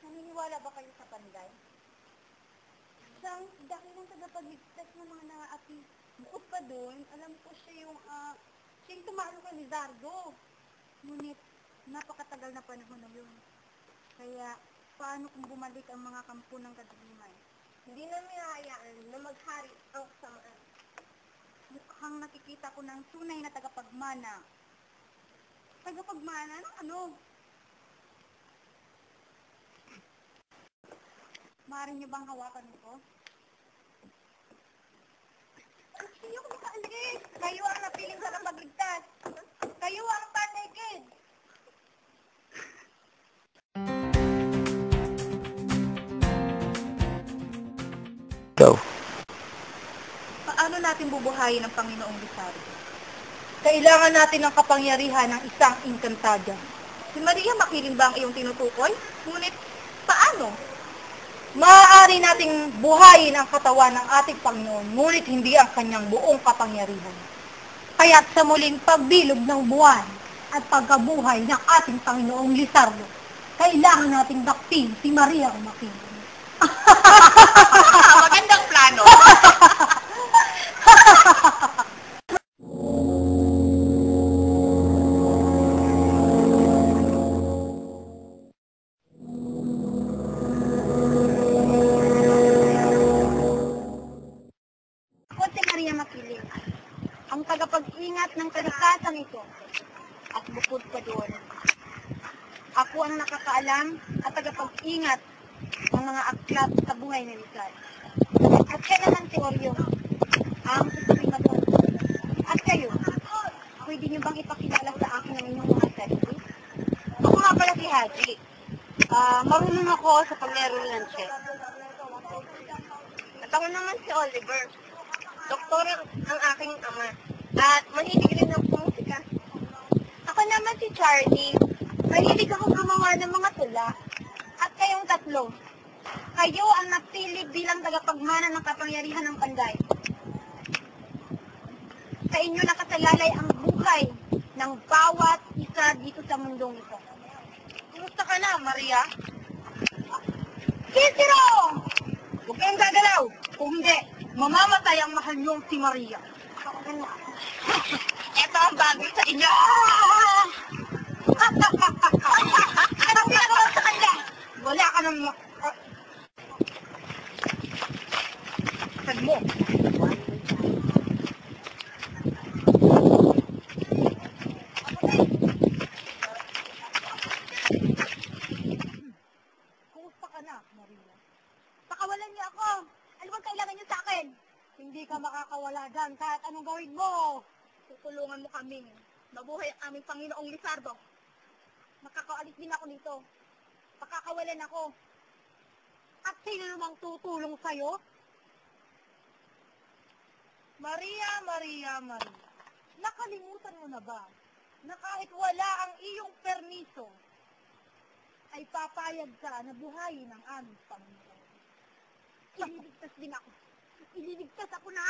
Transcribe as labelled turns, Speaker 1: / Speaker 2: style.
Speaker 1: Naniniwala ba kayo sa panday? Siyang dakilang tagapagligtas ng mga naapi. Bukod pa doon, alam ko siya yung tumalo kay Lizardo. Ngunit, napakatagal na panahon na yun. Kaya, paano kung bumalik ang mga kampo ng kadiliman? Hindi namin hayaan na maghari ang kasamaan. Mukhang nakikita ko ng tunay na tagapagmana. Tagapagmana ng ano? Maaari niyo bang hawakan ito? Hindi ko makaalis. Kayo ang napiling sa kapagligtas. Kayo ang panegid.
Speaker 2: Go.
Speaker 1: Paano natin bubuhayin ang Panginoong Lizardo? Kailangan natin ng kapangyarihan ng isang inkantada. Si Maria makiling ba ang iyong tinutukoy? Ngunit, paano? Maaari nating buhayin ang katawan ng ating Panginoon, ngunit hindi ang kanyang buong kapangyarihan. Kaya't sa muling pagbilog ng buwan at pagkabuhay ng ating Panginoong Lizardo, kailangan nating dakpin si Maria Makiling.
Speaker 3: Magandang plano.
Speaker 1: Ang tagapag-ingat ng kalikasan ito. At bukod pa doon, ako ang nakakaalam at tagapag-ingat ng mga aklat sa buhay ni Lizardo. At siya naman si Oreo, ang susulimaton. At kayo, pwede niyo bang ipakilala sa akin ang inyong mga sarili? Ako nga pala si Haji. Marunong ako sa paglaro ng chess. At ako naman si Oliver. Doktor ang aking ama. At mahilig rin ng musika. Ako naman si Charlie. Mahilig ako gumawa ng mga tula. At kayong tatlo. Kayo ang napili bilang tagapagmana ng kapangyarihan ng panday. Sa inyo nakasalalay ang buhay ng bawat isa dito sa mundong ito. Kumusta ka na, Maria? Kisiro! Huwag kayong Mamamatay ang mahal niyong si Maria. Ito ang bagay sa inyo! Anong ginagawa sa kanya? Wala ka nang... Saan mo? Kumusta ka na, Maria? Pakawalan niyo ako! Ano bang kailangan niyo sa akin? Hindi ka makakawala dyan kahit anong gawin mo. Tutulungan mo kami. Mabuhay ang aming Panginoong Lizardo. Makakaalis din ako dito. Pakakawalan ako. At sino namang tutulong sa'yo? Maria, Maria, Maria. Nakalimutan mo na ba na kahit wala ang iyong permiso, ay papayag ka na buhayin ang aming Panginoon? Ililigtas din ako. Ililigtas ako na